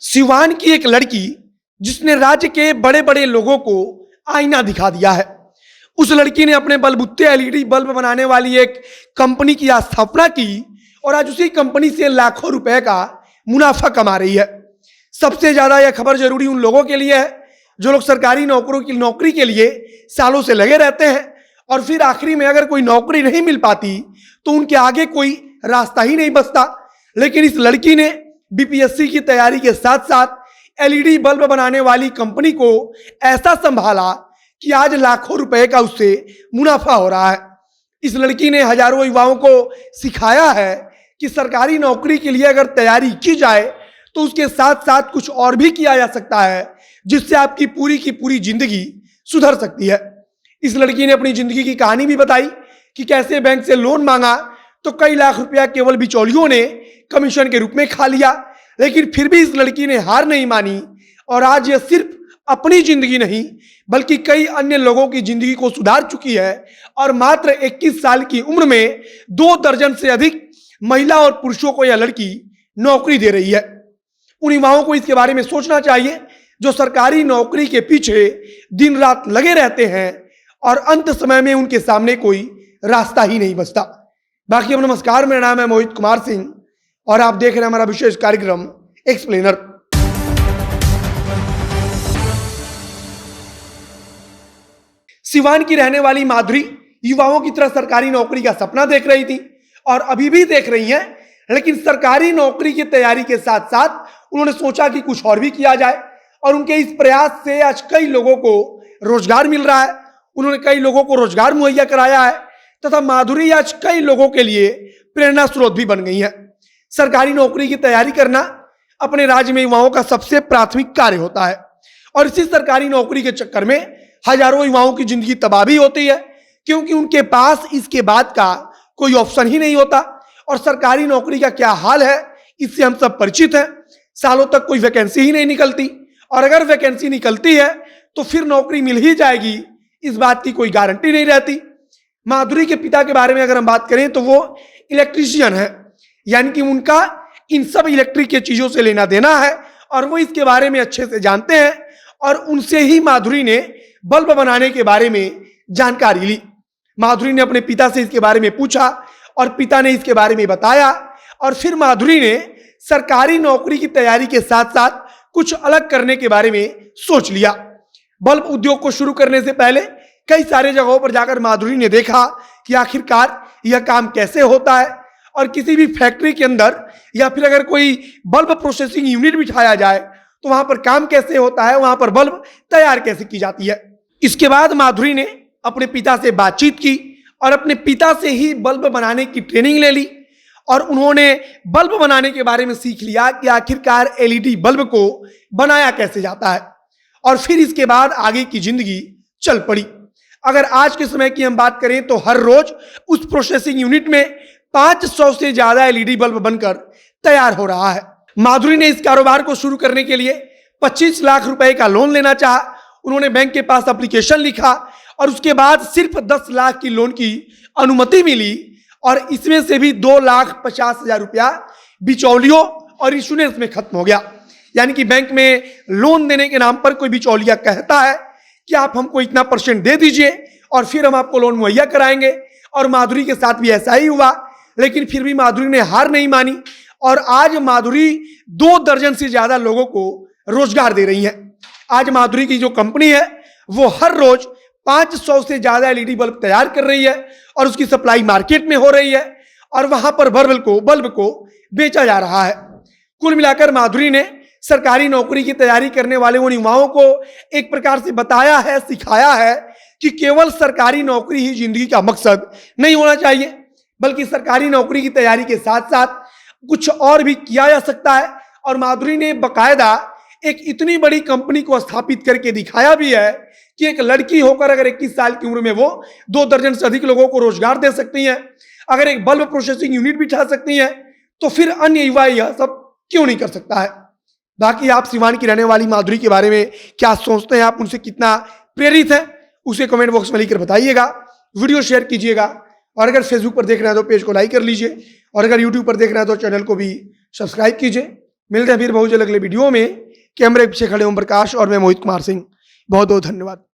सिवान की एक लड़की जिसने राज्य के बड़े बड़े लोगों को आईना दिखा दिया है। उस लड़की ने अपने बलबूते एलईडी बल्ब बनाने वाली एक कंपनी की स्थापना की और आज उसी कंपनी से लाखों रुपए का मुनाफा कमा रही है। सबसे ज्यादा यह खबर जरूरी उन लोगों के लिए है जो लोग सरकारी नौकरी के लिए सालों से लगे रहते हैं और फिर आखिरी में अगर कोई नौकरी नहीं मिल पाती तो उनके आगे कोई रास्ता ही नहीं बचता। लेकिन इस लड़की ने बीपीएससी की तैयारी के साथ साथ एलईडी बल्ब बनाने वाली कंपनी को ऐसा संभाला कि आज लाखों रुपए का उससे मुनाफा हो रहा है। इस लड़की ने हजारों युवाओं को सिखाया है कि सरकारी नौकरी के लिए अगर तैयारी की जाए तो उसके साथ साथ कुछ और भी किया जा सकता है जिससे आपकी पूरी की पूरी जिंदगी सुधर सकती है। इस लड़की ने अपनी जिंदगी की कहानी भी बताई कि कैसे बैंक से लोन मांगा तो कई लाख रुपया केवल बिचौलियों ने कमीशन के रूप में खा लिया, लेकिन फिर भी इस लड़की ने हार नहीं मानी और आज यह सिर्फ अपनी जिंदगी नहीं बल्कि कई अन्य लोगों की जिंदगी को सुधार चुकी है और मात्र 21 साल की उम्र में 2 दर्जन से अधिक महिला और पुरुषों को यह लड़की नौकरी दे रही है। उन युवाओं को इसके बारे में सोचना चाहिए जो सरकारी नौकरी के पीछे दिन रात लगे रहते हैं और अंत समय में उनके सामने कोई रास्ता ही नहीं बचता। बाकी अब नमस्कार, मेरा नाम है मोहित कुमार सिंह और आप देख रहे हैं हमारा विशेष कार्यक्रम एक्सप्लेनर। सिवान की रहने वाली माधुरी युवाओं की तरह सरकारी नौकरी का सपना देख रही थी और अभी भी देख रही हैं, लेकिन सरकारी नौकरी की तैयारी के साथ साथ उन्होंने सोचा कि कुछ और भी किया जाए और उनके इस प्रयास से आज कई लोगों को रोजगार मिल रहा है। उन्होंने कई लोगों को रोजगार मुहैया कराया है तथा माधुरी आज कई लोगों के लिए प्रेरणा स्रोत भी बन गई है। सरकारी नौकरी की तैयारी करना अपने राज्य में युवाओं का सबसे प्राथमिक कार्य होता है और इसी सरकारी नौकरी के चक्कर में हजारों युवाओं की जिंदगी तबाह भी होती है क्योंकि उनके पास इसके बाद का कोई ऑप्शन ही नहीं होता। और सरकारी नौकरी का क्या हाल है इससे हम सब परिचित हैं। सालों तक कोई वैकेंसी ही नहीं निकलती और अगर वैकेंसी निकलती है तो फिर नौकरी मिल ही जाएगी, इस बात की कोई गारंटी नहीं रहती। माधुरी के पिता के बारे में अगर हम बात करें तो वो इलेक्ट्रीशियन है, यानी कि उनका इन सब इलेक्ट्रिक के चीजों से लेना देना है और वो इसके बारे में अच्छे से जानते हैं और उनसे ही माधुरी ने बल्ब बनाने के बारे में जानकारी ली। माधुरी ने अपने पिता से इसके बारे में पूछा और पिता ने इसके बारे में बताया और फिर माधुरी ने सरकारी नौकरी की तैयारी के साथ साथ कुछ अलग करने के बारे में सोच लिया। बल्ब उद्योग को शुरू करने से पहले कई सारे जगहों पर जाकर माधुरी ने देखा कि आखिरकार यह काम कैसे होता है और किसी भी फैक्ट्री के अंदर या फिर अगर कोई बल्ब प्रोसेसिंग यूनिट बिठाया जाए तो वहां पर काम कैसे होता है, वहां पर बल्ब तैयार कैसे की जाती है। इसके बाद माधुरी ने अपने पिता से बातचीत की और अपने पिता से ही बल्ब बनाने की ट्रेनिंग ले ली और उन्होंने बल्ब बनाने के बारे में सीख लिया कि आखिरकार एलईडी बल्ब को बनाया कैसे जाता है और फिर इसके बाद आगे की जिंदगी चल पड़ी। अगर आज के समय की हम बात करें तो हर रोज उस प्रोसेसिंग यूनिट में 500 से ज्यादा एलईडी बल्ब बनकर तैयार हो रहा है। माधुरी ने इस कारोबार को शुरू करने के लिए 25 लाख रुपए का लोन लेना चाहा। उन्होंने बैंक के पास एप्लीकेशन लिखा और उसके बाद सिर्फ 10 लाख की लोन की अनुमति मिली और इसमें से भी 2,50,000 रुपया बिचौलियों और इंश्योरेंस में खत्म हो गया। यानी कि बैंक में लोन देने के नाम पर कोई बिचौलिया कहता है कि आप हमको इतना % दे दीजिए और फिर हम आपको लोन मुहैया कराएंगे और माधुरी के साथ भी ऐसा ही हुआ। लेकिन फिर भी माधुरी ने हार नहीं मानी और आज माधुरी 2 दर्जन से ज्यादा लोगों को रोजगार दे रही है। आज माधुरी की जो कंपनी है वो हर रोज 500 से ज्यादा एलईडी बल्ब तैयार कर रही है और उसकी सप्लाई मार्केट में हो रही है और वहां पर बल्ब को बेचा जा रहा है। कुल मिलाकर माधुरी ने सरकारी नौकरी की तैयारी करने वाले उन युवाओं को एक प्रकार से बताया है, सिखाया है कि केवल सरकारी नौकरी ही जिंदगी का मकसद नहीं होना चाहिए बल्कि सरकारी नौकरी की तैयारी के साथ साथ कुछ और भी किया जा सकता है। और माधुरी ने बकायदा एक इतनी बड़ी कंपनी को स्थापित करके दिखाया भी है कि एक लड़की होकर अगर 21 साल की उम्र में वो 2 दर्जन से अधिक लोगों को रोजगार दे सकती हैं, अगर एक बल्ब प्रोसेसिंग यूनिट बिठा सकती हैं, तो फिर अन्य युवा यह सब क्यों नहीं कर सकता है। बाकी आप सिवान की रहने वाली माधुरी के बारे में क्या सोचते हैं, आप उनसे कितना प्रेरित हैं, उसे कमेंट बॉक्स में लिखकर बताइएगा। वीडियो शेयर कीजिएगा और अगर फेसबुक पर देख रहे हैं तो पेज को लाइक कर लीजिए और अगर यूट्यूब पर देख रहे हैं तो चैनल को भी सब्सक्राइब कीजिए। मिलते हैं फिर बहुत जल्द अगले वीडियो में। कैमरे पीछे खड़े ओम प्रकाश और मैं मोहित कुमार सिंह। बहुत बहुत धन्यवाद।